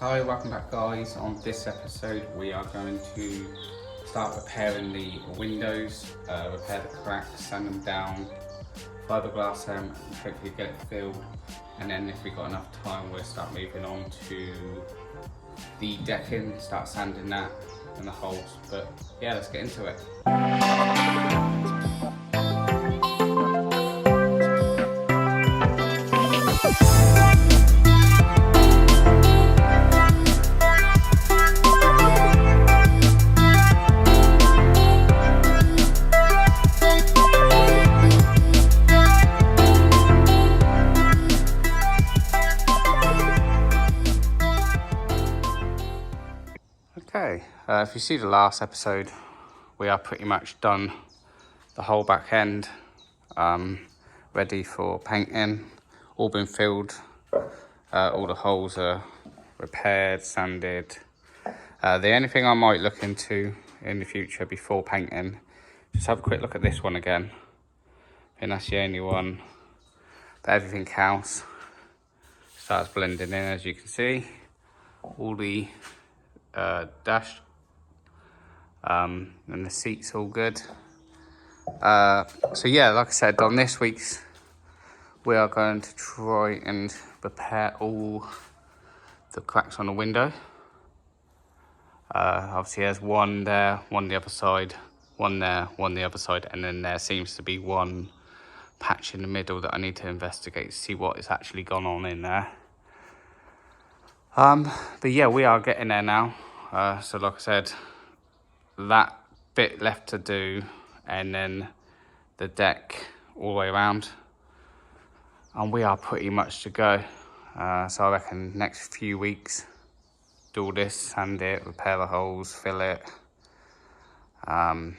Hi, welcome back guys. On this episode we are going to start repairing the windows, repair the cracks, sand them down, fiberglass them and hopefully get it filled, and then if we've got enough time we'll start moving on to the decking, start sanding that and the holes. But yeah, let's get into it. Okay, if you see the last episode, we are pretty much done the whole back end, ready for painting, all been filled, all the holes are repaired, sanded. The only thing I might look into in the future before painting, just have a quick look at this one again. I think that's the only one, but everything else starts blending in, as you can see. All the dash and the seats all good. So yeah, like I said, on this week's we are going to try and repair all the cracks on the window. Obviously there's one there, one the other side, one there, one the other side, and then there seems to be one patch in the middle that I need to investigate to see what is actually gone on in there. But yeah, we are getting there now. So like I said, that bit left to do, and then the deck all the way around, and we are pretty much to go. So I reckon next few weeks, do all this, sand it, repair the holes, fill it. And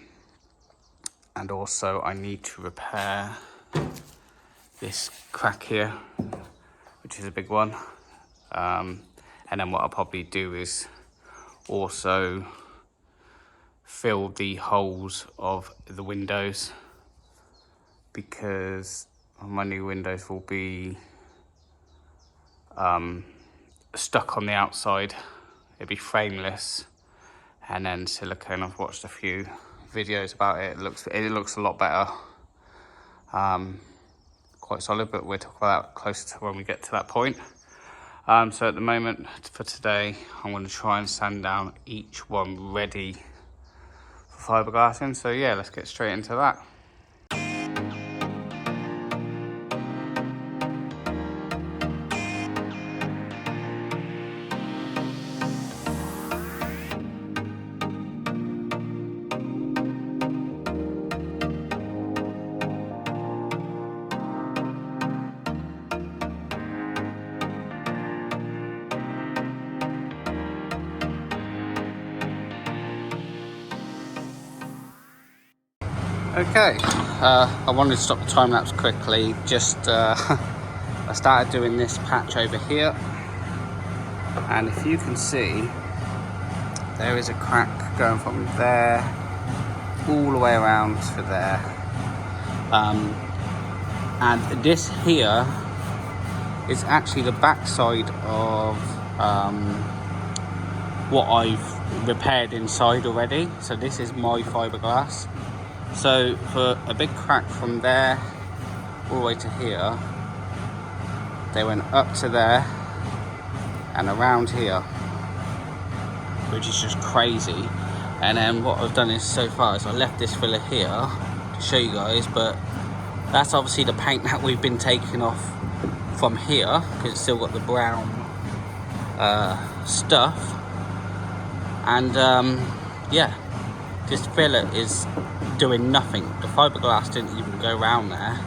also I need to repair this crack here, which is a big one. And then what I'll probably do is also fill the holes of the windows, because my new windows will be stuck on the outside. It'll be frameless and then silicone. I've watched a few videos about it. It looks a lot better. Quite solid, but we'll talk about that closer to when we get to that point. So at the moment, for today, I'm going to try and sand down each one ready for fiberglassing. So yeah, let's get straight into that. Okay, I wanted to stop the time lapse quickly. I started doing this patch over here, and if you can see, there is a crack going from there all the way around to there. And this here is actually the backside of what I've repaired inside already. So this is my fiberglass. So for a big crack from there all the way to here, they went up to there and around here, which is just crazy. And then what I've done is, so far, is I left this filler here to show you guys, but that's obviously the paint that we've been taking off from here, because it's still got the brown stuff. And yeah, this filler is doing nothing. The fiberglass didn't even go around there.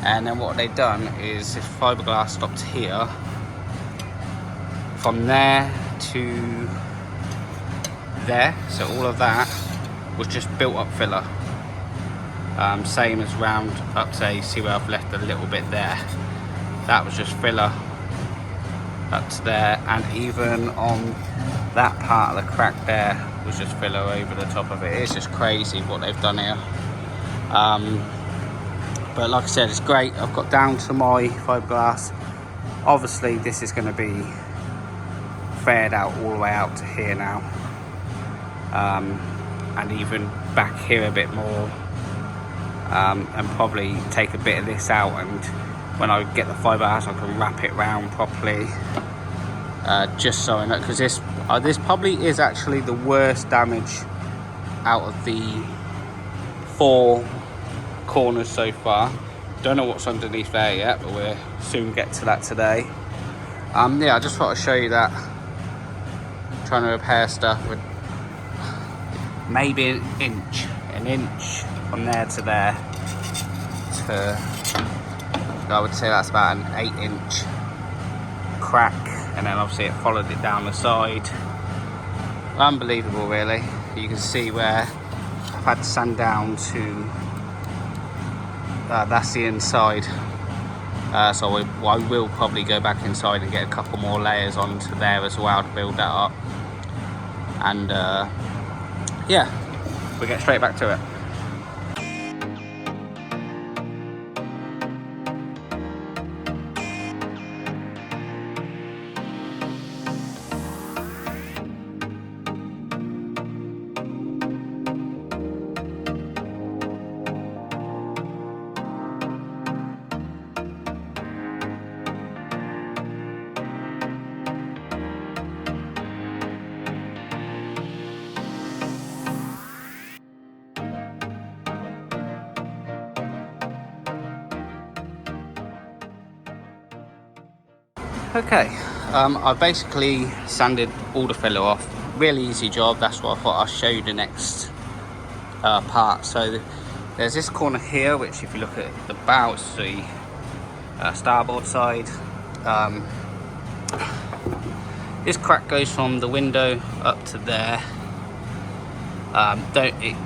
And then what they've done is this fiberglass stopped here. From there to there, so all of that was just built up filler. Same as round up to, you see where I've left a little bit there. That was just filler up to there, and even on that part of the crack there was just filler over the top of it. It's just crazy what they've done here. But like I said, it's great. I've got down to my fiberglass. Obviously this is going to be flared out all the way out to here now, and even back here a bit more, and probably take a bit of this out, and when I get the fiberglass I can wrap it round properly, just so I know, because this probably is actually the worst damage out of the 4 corners so far. Don't know what's underneath there yet, but we'll soon get to that today. Yeah, I just thought I'd show you that. Trying to repair stuff with maybe an inch from there to there. I would say that's about an 8-inch crack, and then obviously it followed it down the side. Unbelievable, really. You can see where I've had to sand down to. That's the inside. So I will probably go back inside and get a couple more layers onto there as well to build that up. And yeah, we'll get straight back to it. Okay, I basically sanded all the filler off. Really easy job. That's what I thought I'll show you the next part. So there's this corner here, which if you look at the bow, it's the starboard side. This crack goes from the window up to there. It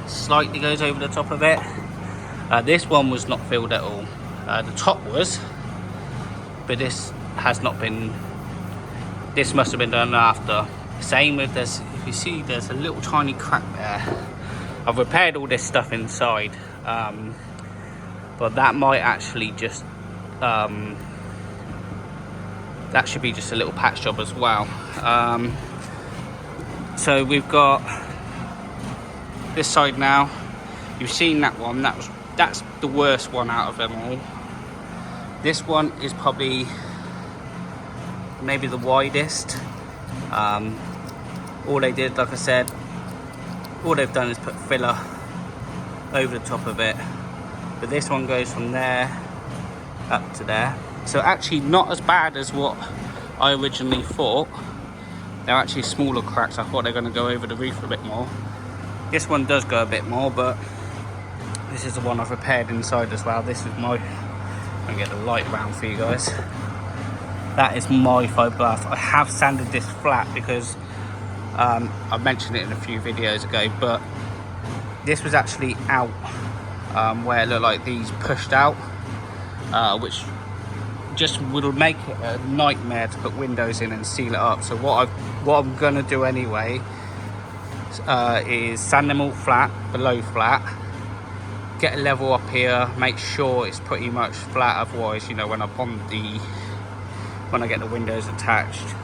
slightly goes over the top of it. This one was not filled at all. The top was, but this has not been. This must have been done after. Same with this. If you see, there's a little tiny crack there. I've repaired all this stuff inside, but that might actually just that should be just a little patch job as well. So we've got this side now. You've seen that one. That's the worst one out of them all. This one is probably maybe the widest. All they did, like I said, all they've done is put filler over the top of it. But this one goes from there up to there. So actually not as bad as what I originally thought. They're actually smaller cracks. I thought they're going to go over the roof a bit more. This one does go a bit more, but this is the one I've repaired inside as well. This is my... I'm gonna get the light round for you guys. That is my fiberglass. I have sanded this flat because I mentioned it in a few videos ago, but this was actually out where it looked like these pushed out, which just would make it a nightmare to put windows in and seal it up. So what I'm gonna do anyway is sand them all flat, below flat, get a level up here, make sure it's pretty much flat. Otherwise, you know, when I get the windows attached,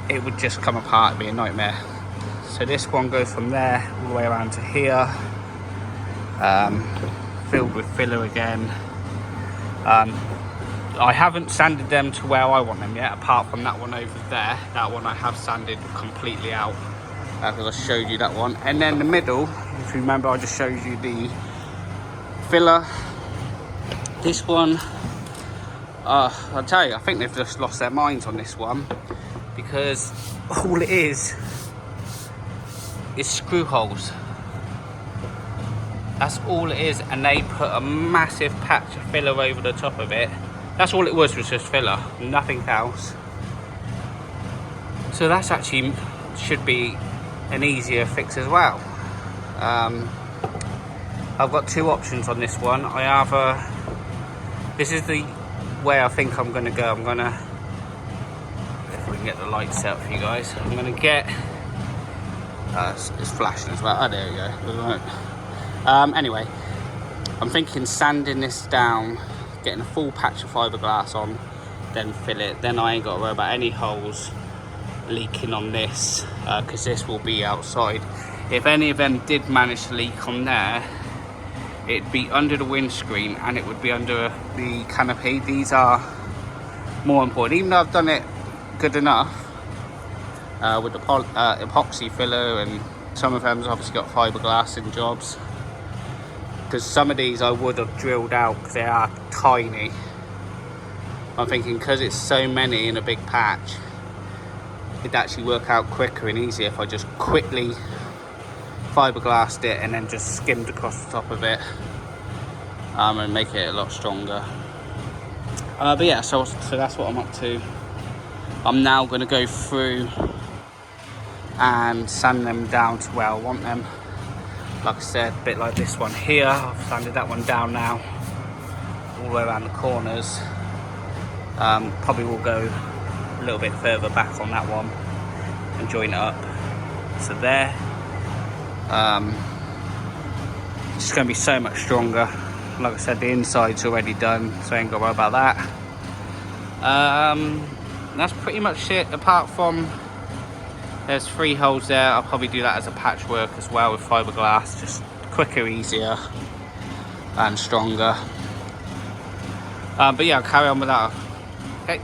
it would just come apart. It'd be a nightmare. So this one goes from there all the way around to here, filled with filler again. I haven't sanded them to where I want them yet, apart from that one over there. That one I have sanded completely out, because I showed you that one. And then the middle, if you remember, I just showed you the filler. This one, I'll tell you, I think they've just lost their minds on this one, because all it is screw holes. That's all it is, and they put a massive patch of filler over the top of it. That's all it was just filler, nothing else. So that's actually should be an easier fix as well. I've got two options on this one. I have this is the way I think I'm going to go. I'm going to, if we can get the light set up for you guys, I'm going to get, it's flashing as well. Oh, there we go. Anyway, I'm thinking sanding this down, getting a full patch of fiberglass on, then fill it. Then I ain't got to worry about any holes leaking on this, because this will be outside. If any of them did manage to leak on there, it'd be under the windscreen and it would be under the canopy. These are more important, even though I've done it good enough with the epoxy filler, and some of them's obviously got fiberglassing jobs, because some of these I would have drilled out because they are tiny. I'm thinking because it's so many in a big patch, it'd actually work out quicker and easier if I just quickly fiberglassed it and then just skimmed across the top of it, and make it a lot stronger. But yeah, so that's what I'm up to. I'm now going to go through and sand them down to where I want them. Like I said, a bit like this one here, I've sanded that one down now, all the way around the corners. Probably will go a little bit further back on that one and join it up. So there. It's going to be so much stronger. Like I said, the inside's already done, so I ain't got to worry about that. That's pretty much it, apart from there's 3 holes there. I'll probably do that as a patchwork as well with fiberglass, just quicker, easier and stronger. But yeah, I'll carry on with that. Okay.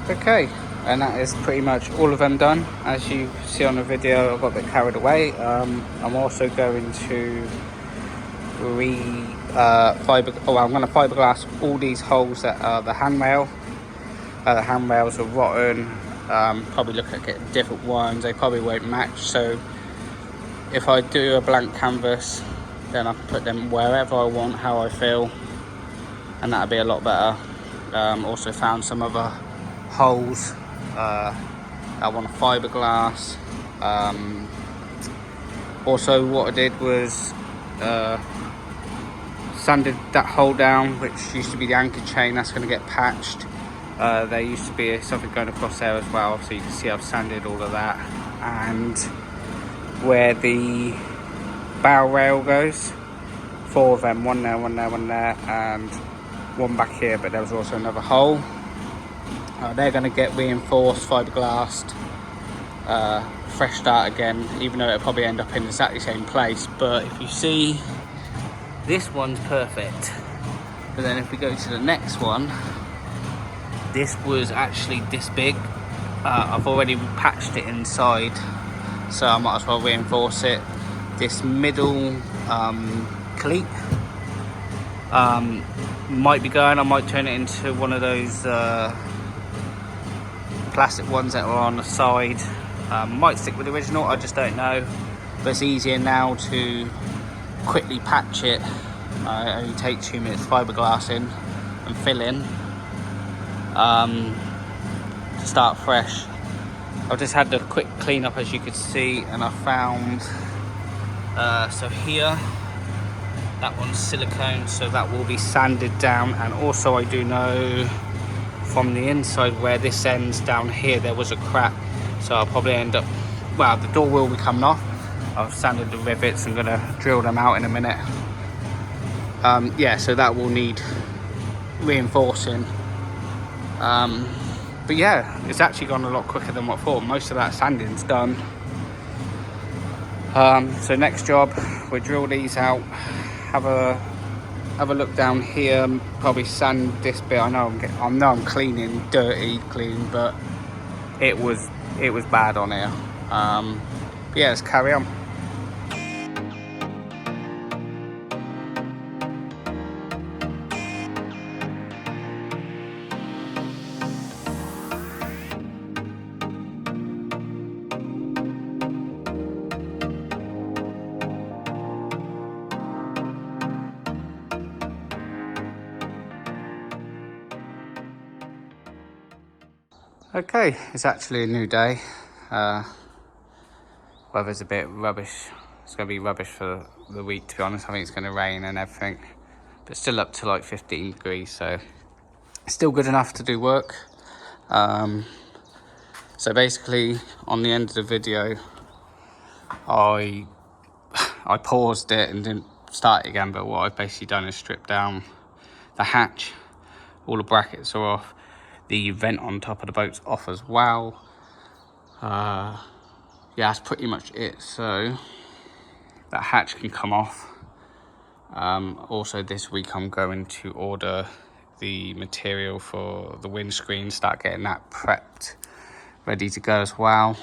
Okay, and that is pretty much all of them done. As you see on the video, I got a bit carried away. I'm also going to I'm going to fiberglass all these holes that are the handrail. The handrails are rotten. Probably look at getting different ones. They probably won't match. So if I do a blank canvas, then I can put them wherever I want, how I feel, and that'll be a lot better. Also found some other holes I want to fiberglass. Also what I did was sanded that hole down, which used to be the anchor chain. That's going to get patched. There used to be something going across there as well, so you can see I've sanded all of that. And where the bow rail goes, 4 of them, one there, one there, one there, and one back here, but there was also another hole. They're going to get reinforced, fiberglassed, fresh start again, even though it'll probably end up in exactly the same place. But if you see, this one's perfect. But then if we go to the next one, this was actually this big. I've already patched it inside, so I might as well reinforce it. This middle cleat might be going, I might turn it into one of those plastic ones that are on the side. Might stick with the original, I just don't know. But it's easier now to quickly patch it. It only takes 2 minutes fiberglassing and filling to start fresh. I've just had the quick clean up, as you could see, and I found so here, that one's silicone, so that will be sanded down. And also I do know from the inside where this ends down here, there was a crack, so I'll probably end up, well, the door will be coming off. I've sanded the rivets. I'm gonna drill them out in a minute. Yeah, so that will need reinforcing. But yeah, it's actually gone a lot quicker than what I thought. Most of that sanding's done. So next job, we drill these out, have a look down here, probably sand this bit. I know I'm cleaning, dirty clean, but it was bad on here. But yeah, let's carry on. Okay, it's actually a new day. Weather's a bit rubbish. It's going to be rubbish for the week, to be honest. I think it's going to rain and everything. But still up to like 15 degrees, so still good enough to do work. So basically, on the end of the video, I paused it and didn't start it again. But what I've basically done is stripped down the hatch. All the brackets are off. The vent on top of the boat's off as well. Yeah, that's pretty much it. So that hatch can come off. Also this week I'm going to order the material for the windscreen, start getting that prepped, ready to go as well.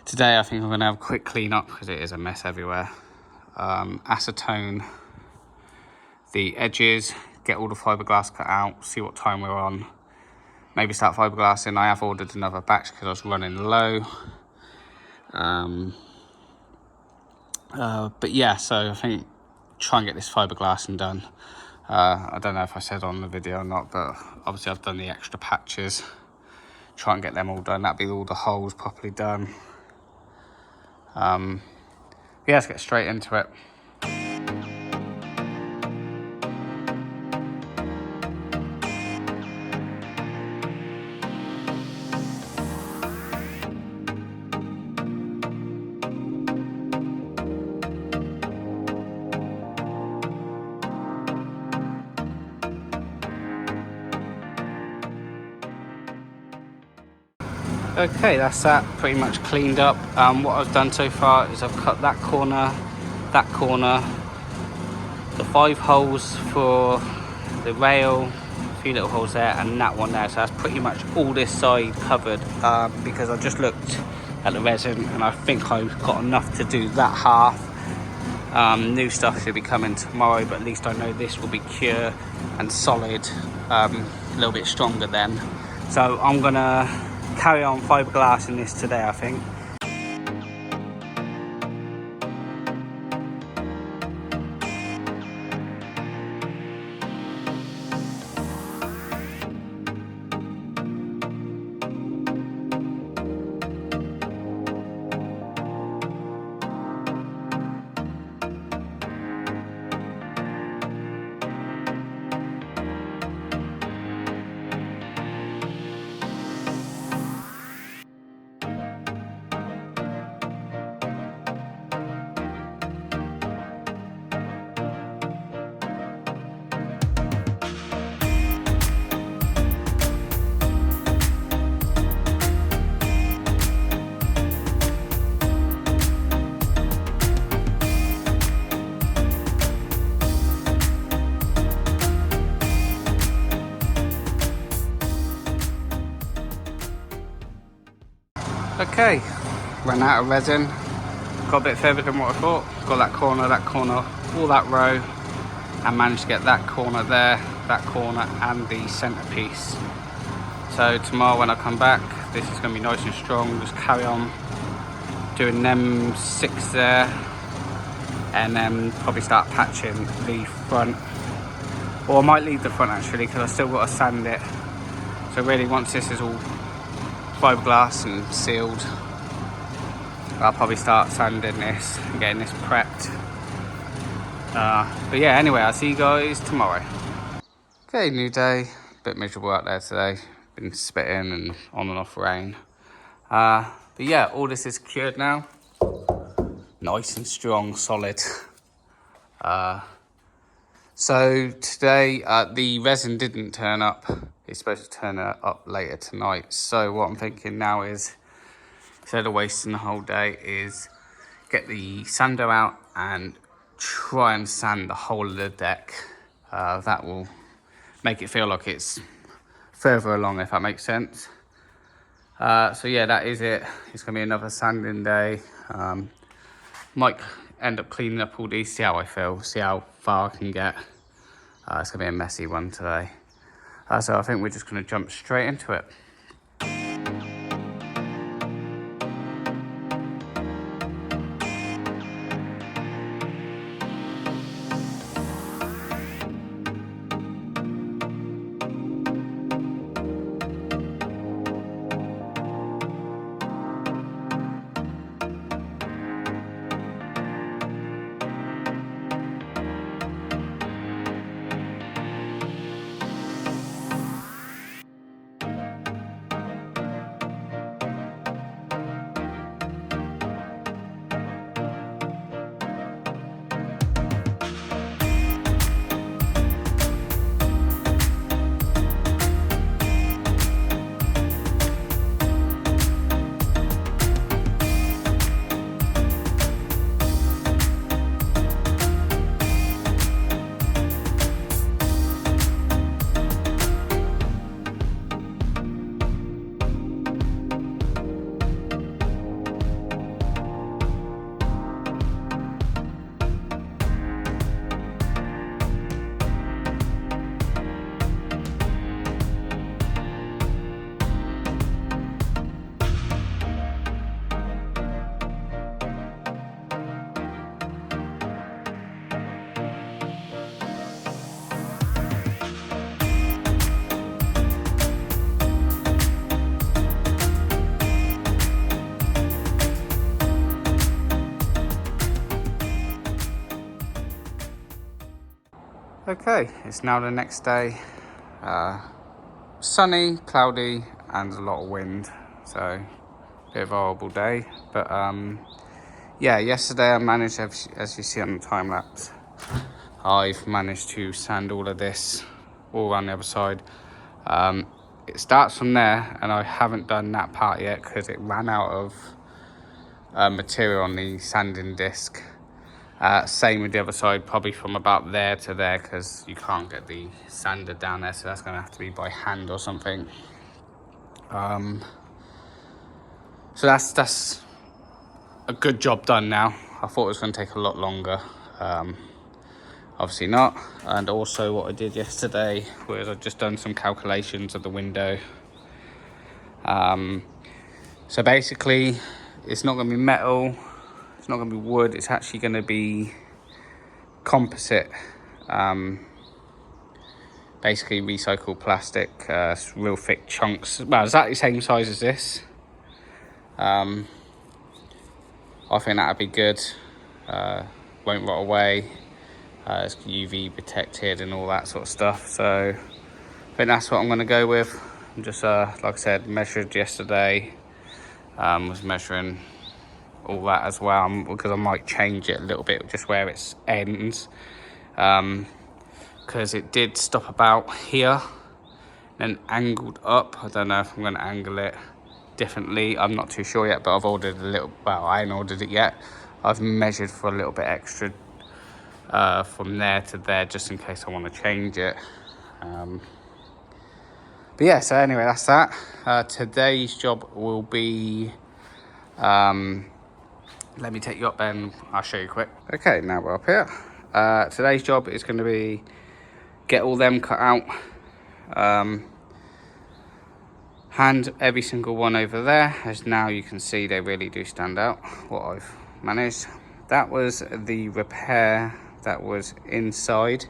Today I think I'm going to have a quick clean up because it is a mess everywhere. Acetone the edges, get all the fiberglass cut out, see what time we're on, maybe start fiberglassing. I have ordered another batch because I was running low. But yeah, so I think try and get this fiberglassing done. I don't know if I said on the video or not, but obviously I've done the extra patches. Try and get them all done. That'll be all the holes properly done. Yeah, let's get straight into it. Okay, that's that pretty much cleaned up. What I've done so far is I've cut that corner, the 5 holes for the rail, a few little holes there, and that one there. So that's pretty much all this side covered, because I just looked at the resin and I think I've got enough to do that half. New stuff should be coming tomorrow, but at least I know this will be cure and solid, a little bit stronger then. So I'm gonna carry on fiberglass in this today, I think. Okay, ran out of resin, got a bit further than what I thought, got that corner, all that row, and managed to get that corner there, that corner and the centerpiece. So tomorrow when I come back, this is going to be nice and strong. Just carry on doing them 6 there, and then probably start patching the front, or I might leave the front actually because I still got to sand it. So really once this is all fiberglass and sealed, I'll probably start sanding this and getting this prepped. But yeah, anyway, I'll see you guys tomorrow. Okay, new day. Bit miserable out there today. Been spitting and on and off rain. But yeah, all this is cured now. Nice and strong, solid. So today, the resin didn't turn up. It's supposed to turn up later tonight. So what I'm thinking now is, instead of wasting the whole day, is get the sander out and try and sand the whole of the deck. That will make it feel like it's further along, if that makes sense. So yeah, that is it. It's gonna be another sanding day. Might end up cleaning up all these, see how I feel, see how far I can get. It's gonna be a messy one today. So I think we're just gonna jump straight into it. Okay, it's now the next day. Sunny, cloudy, and a lot of wind, so a bit of a horrible day. But yeah, yesterday I managed, as you see on the time lapse, I've managed to sand all of this all around the other side. It starts from there, and I haven't done that part yet because it ran out of material on the sanding disc. Same with the other side, probably from about there to there, because you can't get the sander down there, so that's going to have to be by hand or something. So that's a good job done now. I thought it was going to take a lot longer. Obviously not. And also what I did yesterday was I've just done some calculations of the window. So basically it's not going to be metal, it's not going to be wood, it's actually going to be composite, basically recycled plastic, real thick chunks, well, exactly the same size as this. I think that'd be good, won't rot away, it's UV protected and all that sort of stuff, so I think that's what I'm going to go with. I'm just like I said, measured yesterday, was measuring all that as well, because I might change it a little bit just where it ends, because it did stop about here, then angled up. I don't know if I'm going to angle it differently, I'm not too sure yet, but I've ordered a little, well, I ain't ordered it yet, I've measured for a little bit extra from there to there, just in case I want to change it. But yeah, so anyway, that's that. Today's job will be, let me take you up and I'll show you quick. Okay, now we're up here. Today's job is going to be get all them cut out, hand every single one over there, as now you can see they really do stand out, what I've managed. That was the repair that was inside.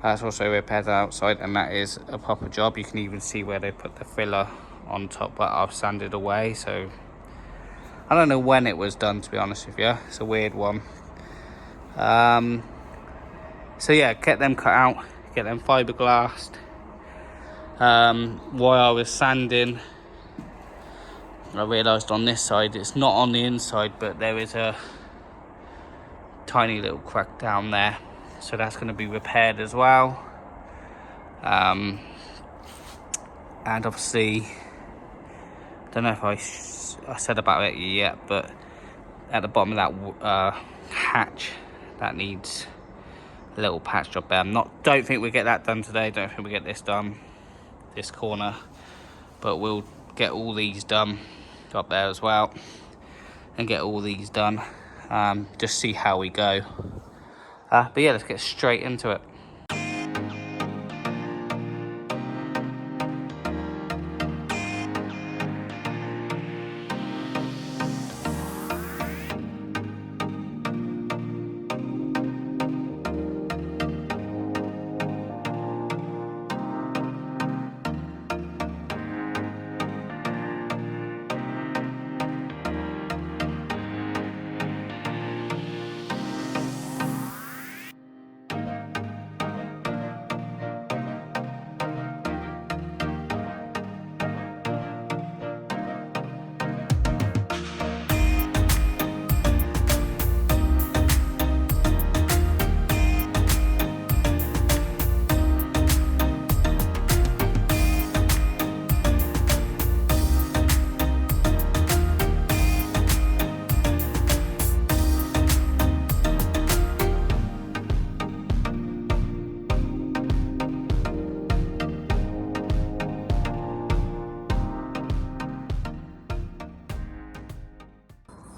That's also repaired outside, and that is a proper job. You can even see where they put the filler on top, but I've sanded away, so I don't know when it was done, to be honest with you. It's a weird one. So yeah, get them cut out, get them fiberglassed. While I was sanding, I realised on this side, it's not on the inside, but there is a tiny little crack down there, so that's going to be repaired as well. And obviously, I don't know if I said about it yet, but at the bottom of that hatch, that needs a little patch job there. Don't think we get that done today, don't think we get this done, this corner, but we'll get all these done up there as well, and get all these done, just see how we go. But yeah, let's get straight into it.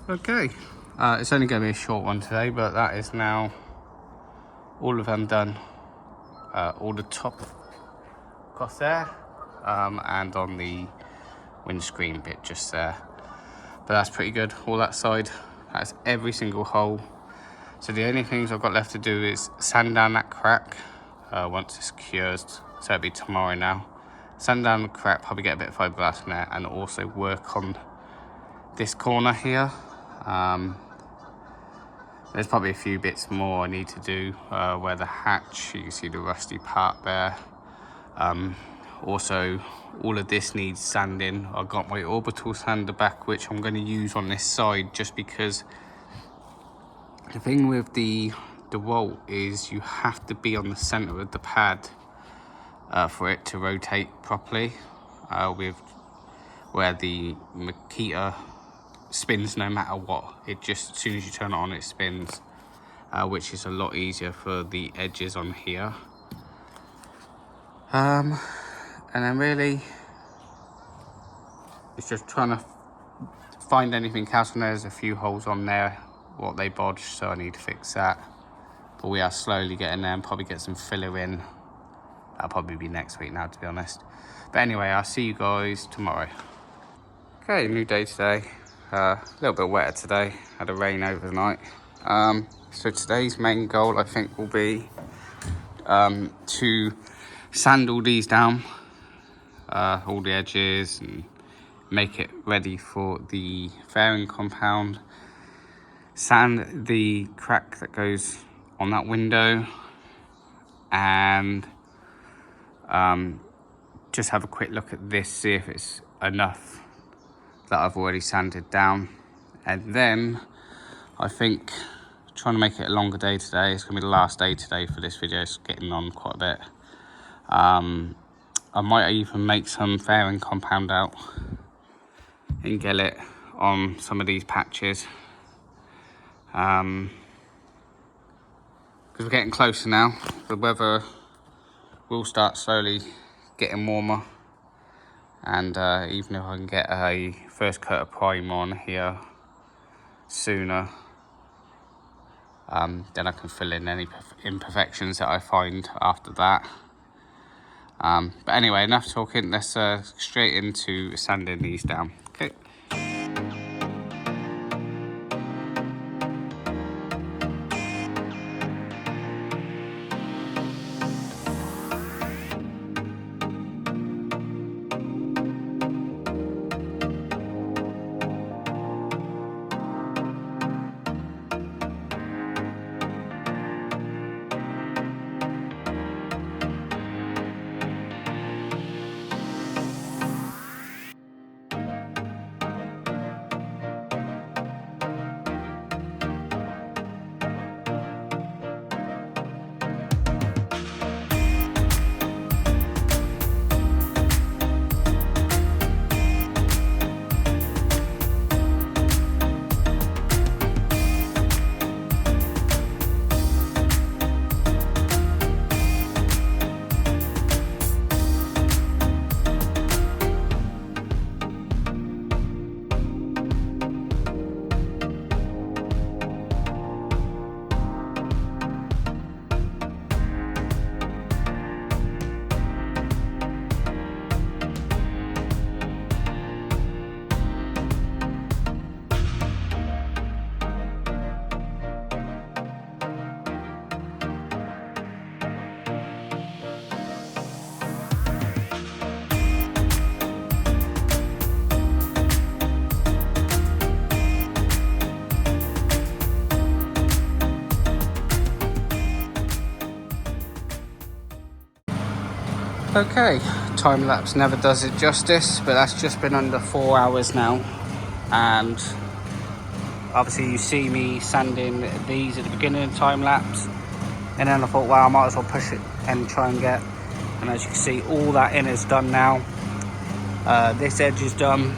Okay, it's only going to be a short one today, but that is now all of them done. All the top across there, and on the windscreen bit just there. But that's pretty good. All that side, that's every single hole. So the only things I've got left to do is sand down that crack once it's cures, so it'll be tomorrow now. Sand down the crack, probably get a bit of fiberglass in there, and also work on this corner here. There's probably a few bits more I need to do, where the hatch, you can see the rusty part there. Also, all of this needs sanding. I've got my orbital sander back, which I'm going to use on this side, just because the thing with the DeWalt is you have to be on the center of the pad for it to rotate properly, with where the Makita spins no matter what. It just, as soon as you turn it on, it spins, which is a lot easier for the edges on here. And then really it's just trying to find anything else, and there's a few holes on there what they bodged, so I need to fix that. But we are slowly getting there, and probably get some filler in. That'll probably be next week now, to be honest. But anyway, I'll see you guys tomorrow. Okay, new day today. A little bit wetter today, had a rain overnight. So today's main goal, I think, will be to sand all these down, all the edges, and make it ready for the fairing compound. Sand the crack that goes on that window, and just have a quick look at this, see if it's enough that I've already sanded down. And then I think trying to make it a longer day today. It's gonna be the last day today for this video. It's getting on quite a bit. I might even make some fairing compound out and get it on some of these patches, because we're getting closer now. The weather will start slowly getting warmer, and even if I can get a first coat of primer on here sooner, then I can fill in any imperfections that I find after that. But anyway, enough talking. Let's straight into sanding these down. Okay. Okay, time lapse never does it justice, but that's just been under 4 hours now, and obviously you see me sanding these at the beginning of the time lapse, and then I thought, well, I might as well push it and try and get, and as you can see, all that inner's done now. This edge is done,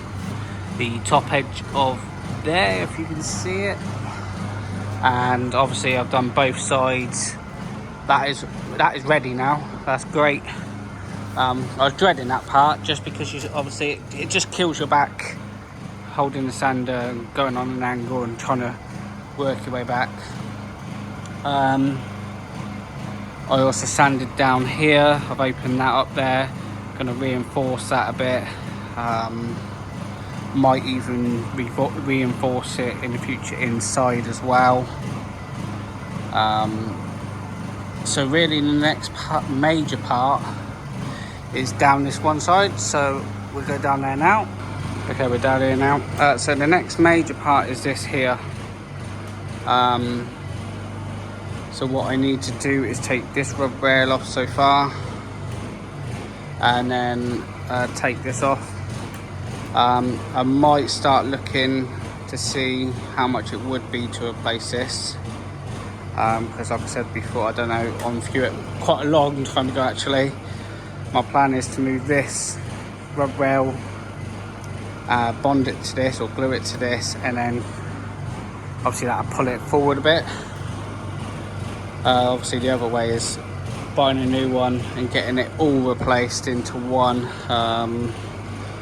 the top edge of there, if you can see it, and obviously I've done both sides. That is ready now. That's great. I was dreading that part, just because obviously it just kills your back holding the sander and going on an angle and trying to work your way back. I also sanded down here. I've opened that up there, going to reinforce that a bit. Might even reinforce it in the future inside as well. So really the next major part is down this one side, so we'll go down there now. Okay, we're down here now. So the next major part is this here. So what I need to do is take this rub rail off so far, and then take this off. I might start looking to see how much it would be to replace this, because like I said before, I don't know, on view it quite a long time ago actually. My plan is to move this rub rail, bond it to this or glue it to this, and then obviously that'll pull it forward a bit. Obviously the other way is buying a new one and getting it all replaced into one,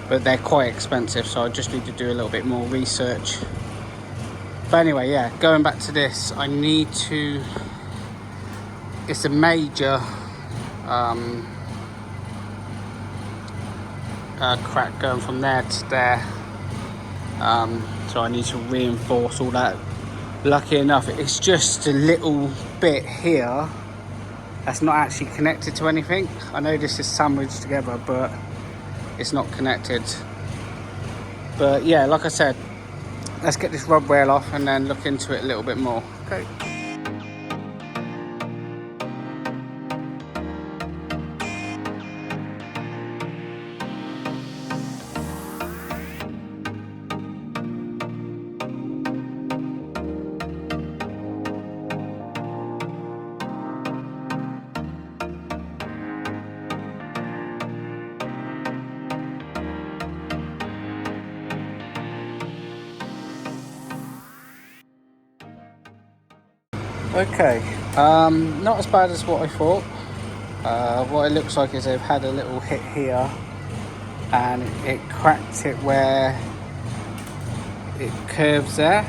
but they're quite expensive, so I just need to do a little bit more research. But anyway, yeah, going back to this, I need to, it's a major crack going from there to there, so I need to reinforce all that. Lucky enough, it's just a little bit here that's not actually connected to anything. I know this is sandwiched together, but it's not connected. But yeah, like I said, let's get this rub rail off and then look into it a little bit more. Okay. Okay, not as bad as what I thought. What it looks like is they've had a little hit here and it cracked it where it curves there,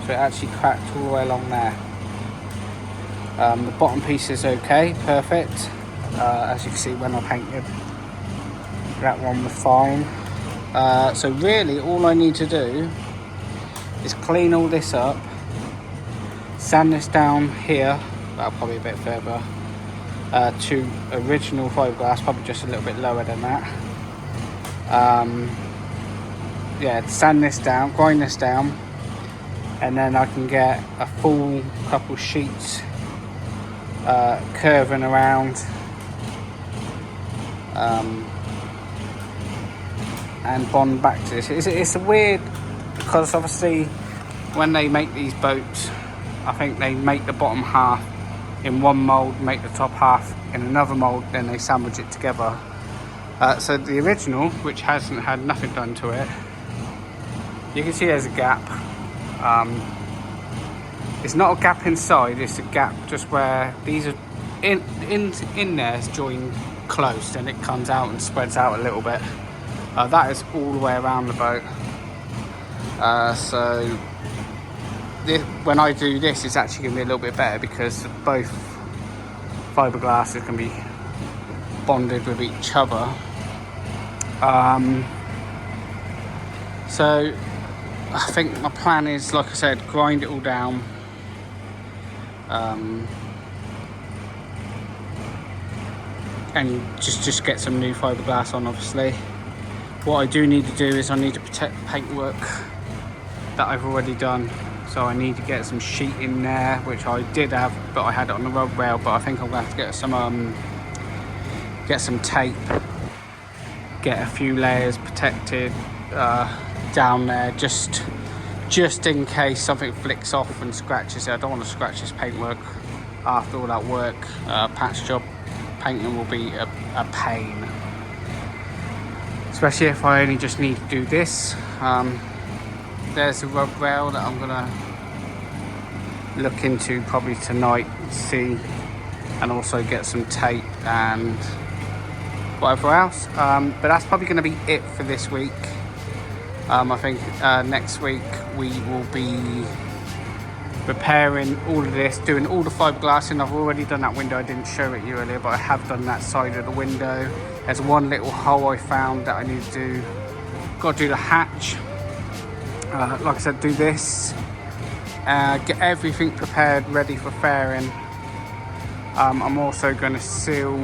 so it actually cracked all the way along there. The bottom piece is okay, perfect. As you can see when I painted, that one was fine. So really all I need to do is clean all this up, sand this down here, well probably a bit further, to original fiberglass, probably just a little bit lower than that. Yeah, sand this down, grind this down, and then I can get a full couple sheets curving around, and bond back to this. It's a weird, because obviously when they make these boats, I think they make the bottom half in one mould, make the top half in another mould, then they sandwich it together. So the original, which hasn't had nothing done to it, you can see there's a gap. It's not a gap inside, it's a gap just where these are in there is joined close, and it comes out and spreads out a little bit. That is all the way around the boat. So when I do this, it's actually going to be a little bit better because both fiberglasses can be bonded with each other. So I think my plan is, like I said, grind it all down, and just get some new fiberglass on. Obviously what I do need to do is I need to protect the paintwork that I've already done. So I need to get some sheet in there, which I did have, but I had it on the rub rail. But I think I'm going to have to get some tape, get a few layers protected down there, just in case something flicks off and scratches it. I don't want to scratch this paintwork after all that work. Patch job painting will be a pain, especially if I only just need to do this. There's a rub rail that I'm gonna look into probably tonight, see, and also get some tape and whatever else. But that's probably going to be it for this week. I think next week we will be repairing all of this, doing all the fiberglassing. I've already done that window. I didn't show it you earlier, but I have done that side of the window. There's one little hole I found that I need to do. Got to do the hatch. Like I said, do this, get everything prepared, ready for fairing. I'm also going to seal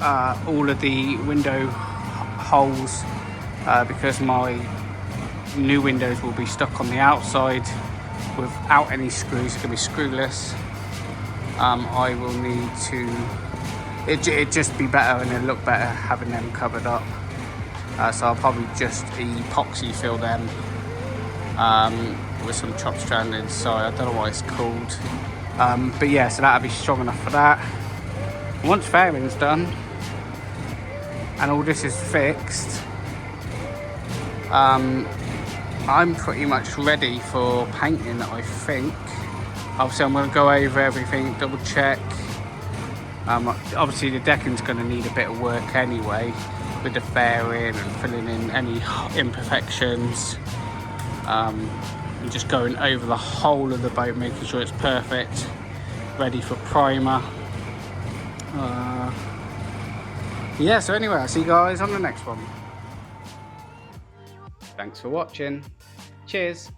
all of the window holes because my new windows will be stuck on the outside without any screws. It's going to be screwless. I will need to, it'd just be better and it'd look better having them covered up. So I'll probably just epoxy fill them with some chopped strand inside. I don't know what it's called. But yeah, so that'll be strong enough for that. Once fairing's done and all this is fixed, I'm pretty much ready for painting, I think. Obviously I'm going to go over everything, double check. Obviously the decking's going to need a bit of work anyway, with the fairing and filling in any imperfections. And just going over the whole of the boat, making sure it's perfect, ready for primer. Yeah, so anyway, I'll see you guys on the next one. Thanks for watching. Cheers.